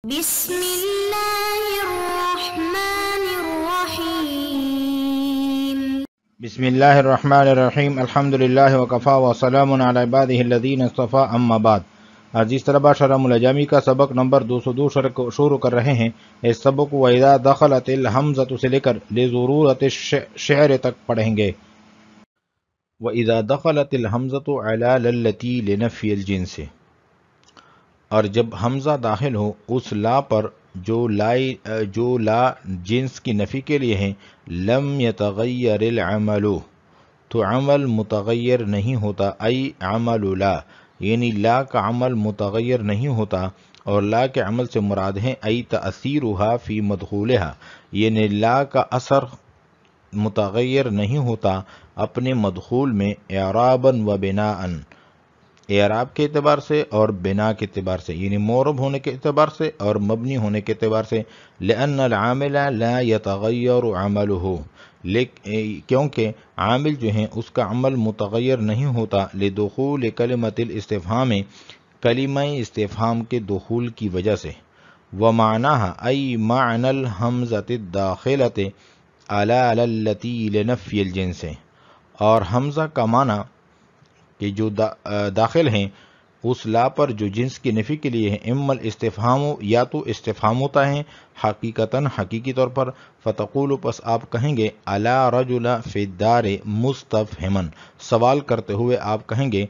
بسم اللہ الرحمن الرحیم بسم اللہ الرحمن الرحیم الحمدللہ وکفا وسلام علی عبادہ الذین اصطفیٰ اما بعد۔ عزیز طلبہ، شرح الجامی کا سبق نمبر 202 شروع کر رہے ہیں۔ اس سبق کو اذا دخلت الحمزۃ سے لے کر لضرورت الشعر تک پڑھیں گے۔ وَإِذَا دَخَلَتِ الْحَمْزَةُ عَلَى لَلَّتِي لِنَفْيِ الْجِنْسِ، اور جب حمزہ داخل ہو اس لا پر جو لا جنس کی نفی کے لیے ہیں، لم يتغیر العمل، تو عمل متغیر نہیں ہوتا، ای عمل لا، یعنی لا کا عمل متغیر نہیں ہوتا، اور لا کے عمل سے مراد ہیں ای تأثیرها فی مدخولها، یعنی لا کا اثر متغیر نہیں ہوتا اپنے مدخول میں، اعرابا و بناء، اعراب کے اعتبار سے اور بنا کے اعتبار سے، یعنی معرب ہونے کے اعتبار سے اور مبنی ہونے کے اعتبار سے۔ لأن العامل لا يتغیر عمله، کیونکہ عامل جو ہیں اس کا عمل متغیر نہیں ہوتا، لدخول کلمۃ الاستفہام، کلمہ استفہام کے دخول کی وجہ سے۔ ومعناها ای معنی الحمزۃ الداخلۃ علی التي لنفی الجنس، اور حمزہ کا معنی کہ جو داخل ہیں اس لا پر جو جنس کی نفی کے لیے ہیں، اما الاستفہام، یا تو استفہام ہوتا ہے حقیقتاً حقیقی طور پر، فتقول، پس آپ کہیں گے الا رجل فی الدار مستفہما، سوال کرتے ہوئے آپ کہیں گے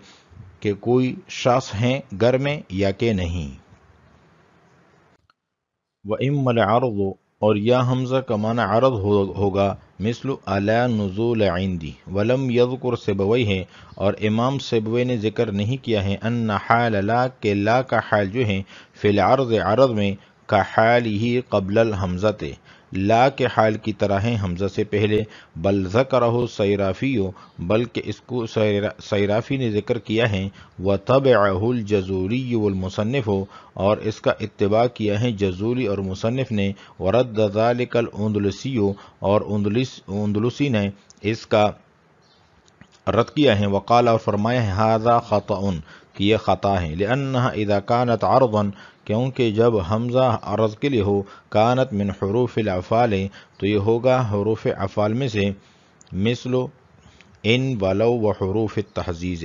کہ کوئی شخص ہیں گھر میں یا کہ نہیں۔ وَإِمَّا الْعَرْضُ، اور یا حمزہ کا معنی عرض ہوگا، مثل علی نزول عندی، ولم یذکر سیبویہ، اور امام سیبوی نے ذکر نہیں کیا ہے، ان حال لا، کہ لا کا حال جو ہے، فی العرض، عرض میں، کا حال ہی قبل الحمزۃ، لا کے حال کی طرح ہے حمزہ سے پہلے، بل ذکرہ سیرافی، بلکہ اس کو سیرافی نے ذکر کیا ہے، وتبعہ الجزوری والمصنف، اور اس کا اتباع کیا ہے جزوری اور مصنف نے، ورد ذلک الاندلسی، اور اندلسی نے اس کا رد کیا ہے، وقال، اور فرمایا ہے، ھذا خطأ، کہ یہ خطا ہے، لأنها اذا كانت عرضا، کیونکہ جب حمزہ عرض کے لیے ہو، کانت من حروف الافعال، تو یہ ہوگا حروف افعال میں سے، مثل ان ولو و حروف التحزیز،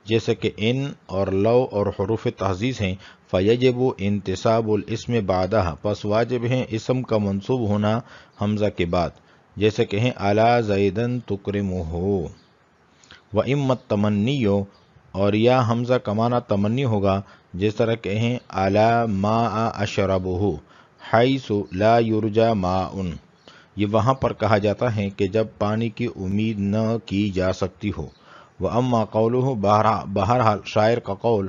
جیسے کہ ان اور لو اور حروف تحزیز ہیں، فیجب انتصاب الاسم بعدہ، پس واجب ہے اسم کا منصوب ہونا حمزہ کے بعد، جیسے کہ ہیں الا زیدن تکرمہ۔ وَإِمَّا التَّمَنِّيُّ، اور یا حمزہ کا معنی تمنی ہوگا، جس طرح کہ ہیں الا ماء اشربہ حیث لا یرجى ماء، یہ وہاں پر کہا جاتا ہے کہ جب پانی کی امید نہ کی جا سکتی ہو۔ وَأَمَّا قَوْلُهُ، بہرحال شاعر کا قول،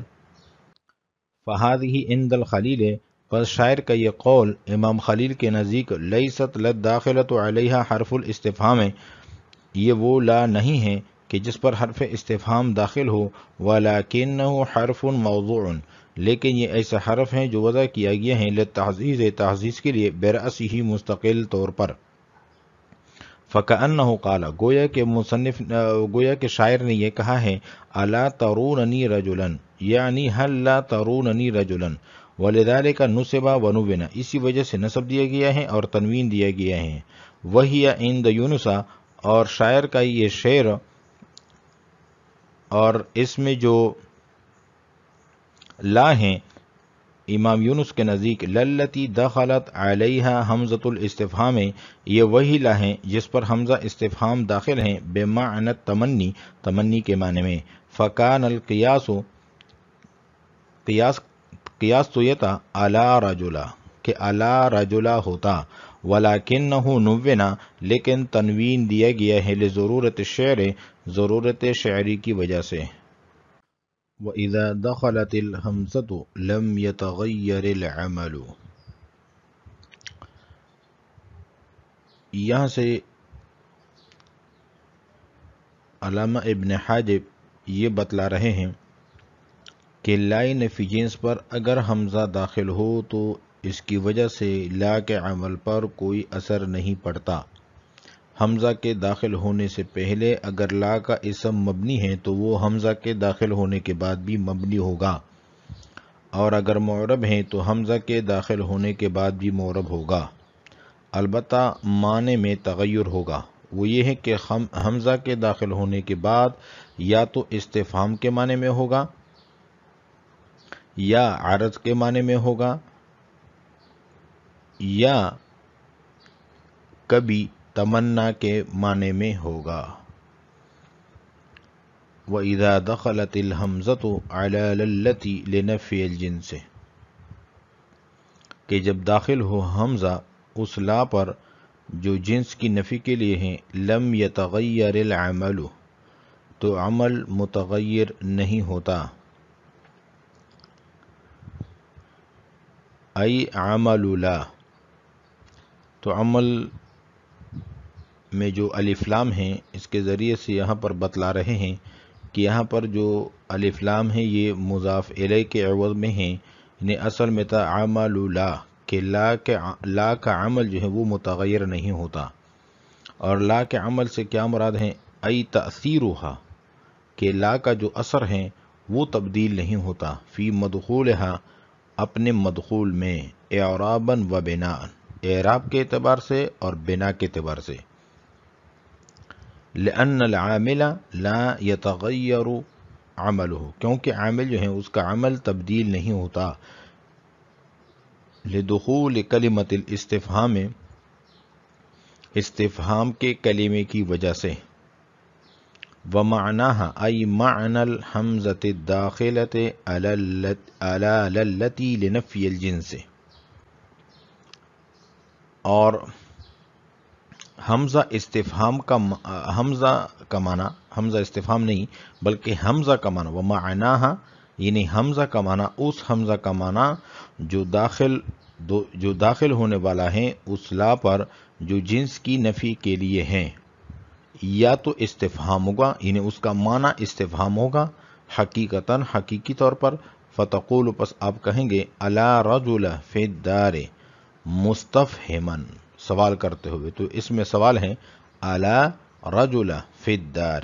فَهَذِهِ عِنْدَ الْخَلِيلِ، پس شاعر کا یہ قول امام خلیل کے نزدیک، لَيْسَتْ لَلدَّاخِلَةُ عَلَيْهَا حرف الاستفہام، یہ وہ لا نہیں ہے کہ جس پر حرف استفہام داخل ہو، وَلَكِنَّهُ حرف موضوع، لیکن یہ ایسا حرف ہیں جو وضع کیا گیا ہے، للتعزیز، تعزیز کے لیے، برأسہ، مستقل طور پر۔ فَكَأَنَّهُ قَالَ، گویا کہ شاعر نے یہ کہا ہے، أَلَا تَرُونَنِي رَجُلًا، یعنی هل لا تروننی رجلا، وَلِذَلِكَ نُصِبَ وَنُوِّنَ، اسی وجہ سے نصب دیا گیا ہے اور تنوین دیا گیا ہے۔ وَهِيَ عِنْدَ یونس، اور شاعر کا یہ شعر، اور اس میں جو لا ہیں امام یونس کے نزدیک، للتی دخلت علیہا حمزۃ الاستفہام، یہ وہی لا ہیں جس پر حمزہ استفہام داخل ہیں، بمعنی التمنی، تمنی کے معنی میں۔ فکان القیاس، قیاس تو یہ تھا، الا رجلا، کہ الا رجلا ہوتا، ولیکنہ نوّن، لیکن تنوین دیا گیا ہے، لضرورت الشعر، ضرورت شعری کی وجہ سے۔ وَإِذَا دَخَلَتِ الْحَمْزَةُ لَمْ يَتَغَيَّرِ الْعَمَلُ، یہاں سے علامہ ابن حاجب یہ بتلا رہے ہیں کہ لائے نفی جنس پر اگر حمزہ داخل ہو تو اس کی وجہ سے لا کے عمل پر کوئی اثر نہیں پڑتا۔ حمزہ کے داخل ہونے سے پہلے اگر لا کا اسم مبنی ہے تو وہ حمزہ کے داخل ہونے کے بعد بھی مبنی ہوگا، اور اگر معرب ہیں تو حمزہ کے داخل ہونے کے بعد بھی معرب ہوگا، البتہ معنی میں تغیر ہوگا، وہ یہ ہے کہ حمزہ کے داخل ہونے کے بعد یا تو استفہام کے معنی میں ہوگا یا عرض کے معنی میں ہوگا یا کبھی تمنا کے معنی میں ہوگا۔ وَإِذَا دَخَلَتِ الْحَمْزَةُ عَلَى الَّتِي لِنَفْيِ الْجِنْسِ، کہ جب داخل ہو حمزہ اس لا پر جو جنس کی نفی کے لیے ہیں، لم يتغیر العمل، تو عمل متغیر نہیں ہوتا، ای عمل لا، تو عمل میں جو الف لام ہیں اس کے ذریعے سے یہاں پر بتلا رہے ہیں کہ یہاں پر جو الف لام ہیں یہ مضاف الیہ کے عوض میں ہیں، یعنی اصل میں تھا عمل لا، کہ لا کا عمل جو ہے وہ متغیر نہیں ہوتا، اور لا کے عمل سے کیا مراد ہے، ای تأثیرها، کہ لا کا جو اثر ہے وہ تبدیل نہیں ہوتا، فی مدخولها، اپنے مدخول میں، اعرابا و بناء، اعراب کے اعتبار سے اور بنا کے اعتبار سے، لأن العامل لا يتغیر عمله، کیونکہ عامل جو ہے اس کا عمل تبدیل نہیں ہوتا، لدخول کلمۃ الاستفہام، استفہام کے کلمے کی وجہ سے، ومعناها ای معنی الحمزۃ الداخلۃ علی التی لنفی الجنس، اور حمزہ استفہام کا حمزہ استفہام نہیں بلکہ حمزہ کا معنی، ومعناها یعنی حمزہ کا معنی، اس حمزہ کا معنی جو داخل ہونے والا ہے اس لا پر جو جنس کی نفی کے لیے ہیں، یا تو استفہام ہوگا یعنی اس کا معنی استفہام ہوگا حقیقتاً، حقیقی طور پر، فتقول، پس آپ کہیں گے، الا رجل فی الدار مستفہمن، سوال کرتے ہوئے، تو اس میں سوال ہے الا رجل فی الدار،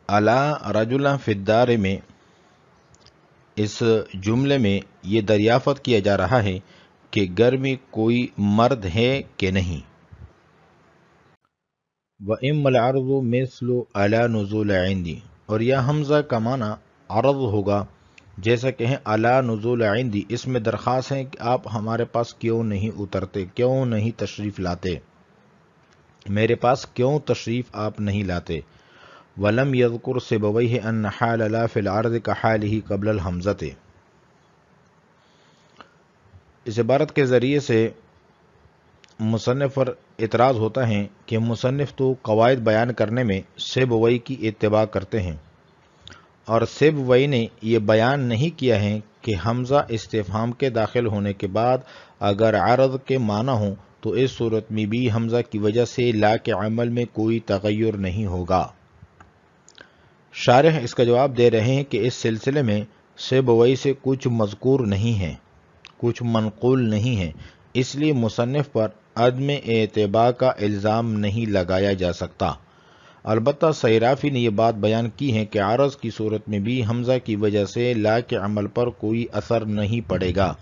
الا رجل فی الدار میں اس جملے میں یہ دریافت کیا جا رہا ہے کہ گھر میں کوئی مرد ہے کہ نہیں۔ وَإِمَّا الْعَرْضُ مِثْلُ عَلَى نُزُولِ عِنْدِي، اور یہ حمزہ کا معنی عرض ہوگا جیسا کہ ہے عَلَى نُزُولِ عِنْدِي، اس میں درخواست ہے کہ آپ ہمارے پاس کیوں نہیں اترتے، کیوں نہیں تشریف لاتے، میرے پاس کیوں تشریف آپ نہیں لاتے۔ وَلَمْ يَذْكُرْ سِبَوَيْهِ أَنَّ حَالَ لَا فِي الْعَرْضِ كَحَالِهِ قَبْلَ الْحَمْزَةِ، اس عبارت کے ذریعے سے مصنف پر اعتراض ہوتا ہے کہ مصنف تو قواعد بیان کرنے میں سیبوئی کی اتباع کرتے ہیں، اور سیبوئی نے یہ بیان نہیں کیا ہے کہ حمزہ استفہام کے داخل ہونے کے بعد اگر عرض کے معنی ہوں تو اس صورت میں بھی حمزہ کی وجہ سے لا کے عمل میں کوئی تغیر نہیں ہوگا۔ شارح اس کا جواب دے رہے ہیں کہ اس سلسلے میں سیبوئی سے کچھ مذکور نہیں ہے، کچھ منقول نہیں ہے، اس لیے مصنف پر عدم اتباع کا الزام نہیں لگایا جا سکتا۔ البتہ سیرافی نے یہ بات بیان کی ہے کہ عرض کی صورت میں بھی حمزہ کی وجہ سے لا کے عمل پر کوئی اثر نہیں پڑے گا۔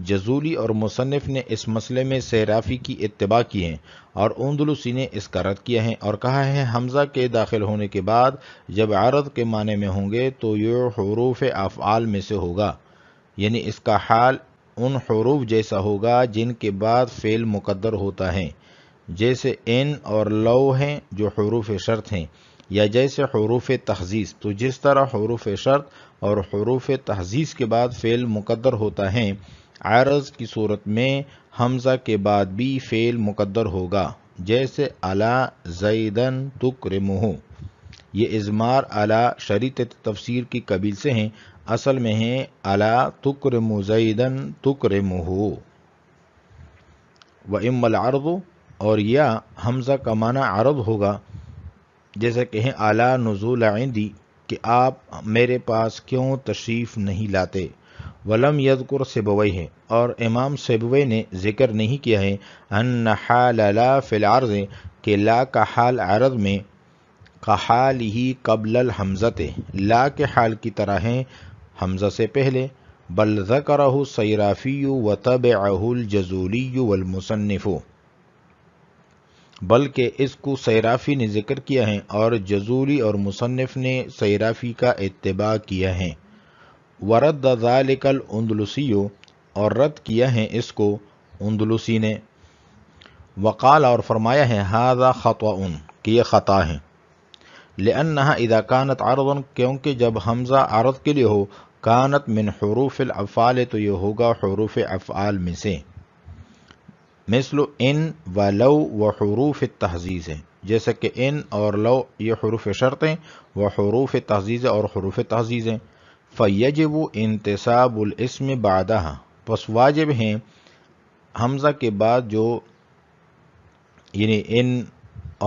جزولی اور مصنف نے اس مسئلے میں سیرافی کی اتباع کی ہے، اور اندلسی نے اس کا رد کیا ہے اور کہا ہے حمزہ کے داخل ہونے کے بعد جب عرض کے معنی میں ہوں گے تو یہ حروف افعال میں سے ہوگا، یعنی اس کا حال ان حروف جیسا ہوگا جن کے بعد فعل مقدر ہوتا ہے، جیسے ان اور لو ہیں جو حروف شرط ہیں، یا جیسے حروف تحزیز، تو جس طرح حروف شرط اور حروف تحزیز کے بعد فعل مقدر ہوتا ہے، عرض کی صورت میں حمزہ کے بعد بھی فعل مقدر ہوگا، جیسے الا زیدن تکرمہ، یہ اضمار الا شریط تفسیر کی قبیل سے ہیں، اصل میں ہے الا تکرم زیدن تکرمہ۔ وَإِمَّا الْعَرْضُ، اور یا حمزہ کا معنی عرض ہوگا جیسا کہ ہے اعلیٰ نزول عندی، کہ آپ میرے پاس کیوں تشریف نہیں لاتے۔ ولم یذکر سیبویہ ہے، اور امام سیبوی نے ذکر نہیں کیا ہے ان حال لا فی العرض، کہ لا کا حال عرض میں کحال ہی قبل الحمزت لا کے حال کی طرح ہیں حمزہ سے پہلے، بل ذکرہ الصیرافی وتبعہ الجزولی والمصنف، بلکہ اس کو صیرافی نے ذکر کیا ہے اور جزولی اور مصنف نے صیرافی کا اتباع کیا ہے۔ ورد ذالک الاندلسی، اور رد کیا ہے اس کو اندلسی نے، وقال اور فرمایا ہے ھذا خطأ کہ یہ خطا ہے، لأنها اذا كانت عرضا کیونکہ جب حمزہ عرض کے لیے ہو، کانت من حروف الافعال تو یہ ہوگا حروف افعال میں سے، مثل ان و لو و حروف التحزیز ہے، جیسے کہ ان اور لو یہ حروف شرط ہیں، و حروف تحزیز اور حروف تحزیز ہیں۔ فیجب انتصاب الاسم بعدها، پس واجب ہیں حمزہ کے بعد جو یعنی ان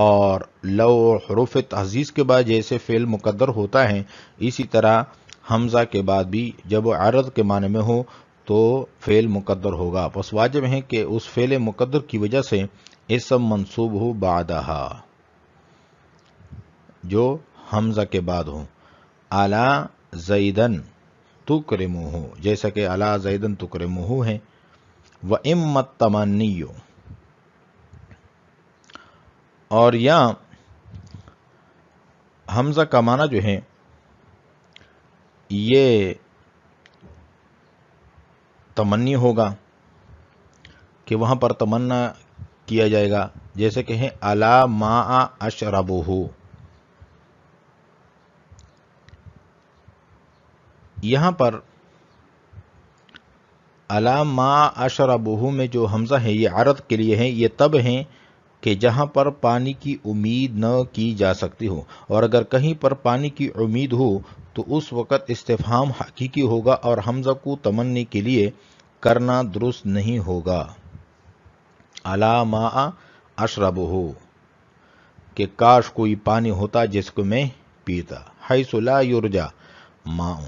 اور لو حروف تحزیز کے بعد جیسے فعل مقدر ہوتا ہے، اسی طرح حمزہ کے بعد بھی جب عرض کے معنی میں ہو تو فعل مقدر ہوگا، پس واجب ہے کہ اس فعل مقدر کی وجہ سے اسم منصوب ہو بعدہا، جو حمزہ کے بعد ہو۔ اعلی زیدن تکرمہ، جیسا کہ اعلی زیدن تکرمہ ہے۔ وَإِمَّا التَّمَنِّيُّ، اور یہاں حمزہ کا معنی جو ہے یہ تمنی ہوگا کہ وہاں پر تمنا کیا جائے گا، جیسے کہ ہے الا ما اشربہ، یہاں پر الا ما اشربہ میں جو حمزہ ہے یہ عرض کے لیے ہے، یہ تب ہیں کہ جہاں پر پانی کی امید نہ کی جا سکتی ہو، اور اگر کہیں پر پانی کی امید ہو تو اس وقت استفہام حقیقی ہوگا اور حمزہ کو تمنی کے لیے کرنا درست نہیں ہوگا۔ الا ما اشربہ، کہ کاش کوئی پانی ہوتا جس کو میں پیتا، حیث لا یرجا ماء،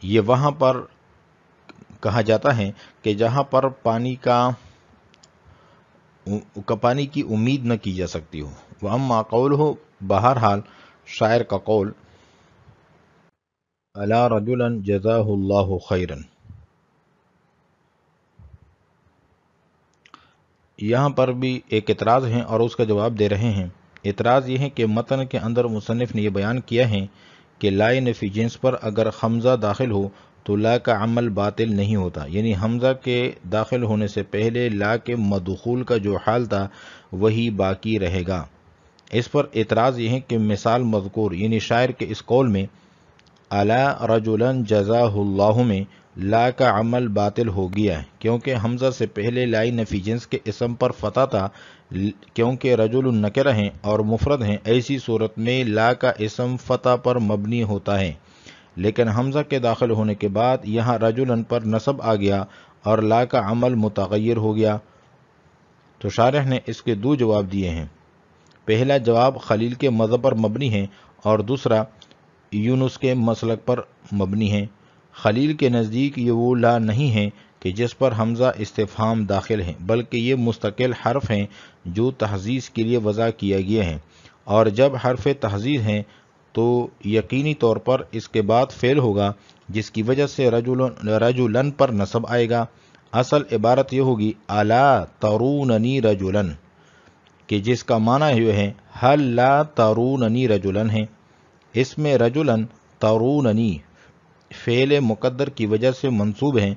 یہ وہاں پر کہا جاتا ہے کہ جہاں پر پانی کی امید نہ کی جا سکتی ہو۔ واما قولہ، بہرحال شاعر کا قول، الا رجلا جزاہ اللہ خیرا، یہاں پر بھی ایک اعتراض ہے اور اس کا جواب دے رہے ہیں۔ اعتراض یہ ہے کہ متن کے اندر مصنف نے یہ بیان کیا ہے کہ لا نفی جنس پر اگر حمزہ داخل ہو تو لا کا عمل باطل نہیں ہوتا، یعنی حمزہ کے داخل ہونے سے پہلے لا کے مدخول کا جو حال تھا وہی باقی رہے گا۔ اس پر اعتراض یہ ہے کہ مثال مذکور یعنی شاعر کے اس قول میں الا رجلا جزاہ اللہ میں لا کا عمل باطل ہو گیا ہے، کیونکہ حمزہ سے پہلے لائی نفی جنس کے اسم پر فتح تھا، کیونکہ رجل نکرہ ہیں اور مفرد ہیں، ایسی صورت میں لا کا اسم فتح پر مبنی ہوتا ہے، لیکن حمزہ کے داخل ہونے کے بعد یہاں رجلن پر نصب آ گیا اور لا کا عمل متغیر ہو گیا۔ تو شارح نے اس کے دو جواب دیے ہیں، پہلا جواب خلیل کے مذہب پر مبنی ہے اور دوسرا یونس کے مسلک پر مبنی ہے۔ خلیل کے نزدیک یہ وہ لا نہیں ہے کہ جس پر حمزہ استفہام داخل ہے، بلکہ یہ مستقل حرف ہیں جو تحزیز کے لیے وضع کیا گیا ہے، اور جب حرف تحزیز ہیں تو یقینی طور پر اس کے بعد فعل ہوگا جس کی وجہ سے رجلن پر نصب آئے گا۔ اصل عبارت یہ ہوگی الا تروننی رجلن، کہ جس کا معنی یہ ہے حل لا تروننی رجلن ہے، اس میں رجلن تروننی فعل مقدر کی وجہ سے منصوب ہیں۔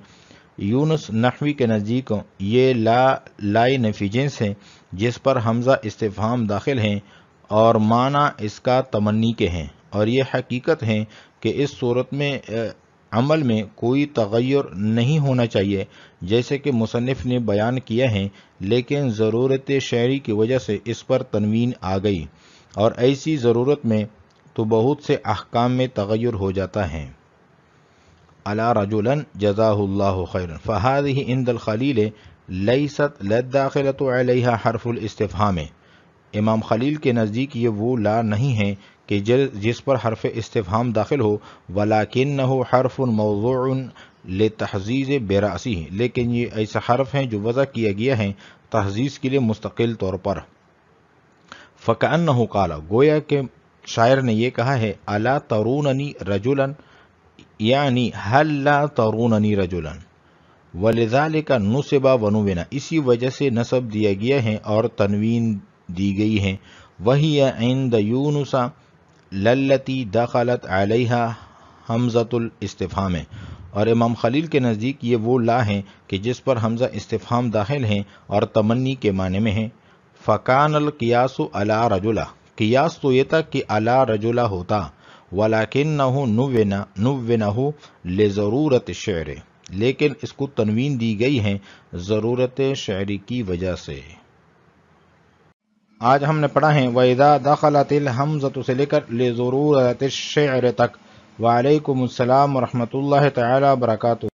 یونس نحوی کے نزدیک یہ لائے نفی جنس ہے جس پر حمزہ استفہام داخل ہیں اور معنی اس کا تمنی کے ہیں، اور یہ حقیقت ہے کہ اس صورت میں عمل میں کوئی تغیر نہیں ہونا چاہیے جیسے کہ مصنف نے بیان کیا ہے، لیکن ضرورت شعری کی وجہ سے اس پر تنوین آ گئی، اور ایسی ضرورت میں تو بہت سے احکام میں تغیر ہو جاتا ہے۔ الا رجلا جزاہ اللہ خیرا فهذه عند الخلیل لیست للداخلۃ علیہا حرف الاستفہام، امام خلیل کے نزدیک یہ وہ لا نہیں ہے کہ جس پر حرف استفہام داخل ہو، ولکنہ حرف موضوع لتحزیز برأسہ، لیکن یہ ایسا حرف ہیں جو وضع کیا گیا ہے تحزیز کے لیے مستقل طور پر۔ فَكَأَنَّهُ قَالَ گویا کہ شاعر نے یہ کہا ہے الا تروننی رجلا یعنی هل لا تروننی رجلا وَلِذَلِكَ نُصِبَ وَنُوِّنَ اسی وجہ سے نصب دیا گیا ہے اور تنوین دی گئی ہے وَهِيَ عِنْدَ يُونُسَ لَلَّتِي دَخَلَتْ عَلَيْهَا حمزۃ الاستفہام ہے، اور امام خلیل کے نزدیک یہ وہ لا ہے کہ جس پر حمزہ استفہام داخل ہیں اور تمنی کے معنی میں ہے۔ فَكَانَ الْقِيَاسُ عَلَى رَجُلَ قیاس تو یہ تھا کہ عَلَى رَجُلَ ہوتا، وَلَكِنَّهُ نُوِّنَهُ لِضَرُورَةِ الشِّعْرِ لیکن اس کو تنوین دی گئی ہے ضرورت شعری کی وجہ سے۔ آج ہم نے پڑھا ہے وَإِذَا دَخَلَتِ الْحَمْزَةُ سے لے کر لِضَرُورَةِ الشِّعْرِ تک۔ وعلیکم السلام ورحمۃ اللہ تعالی وبرکاتہ۔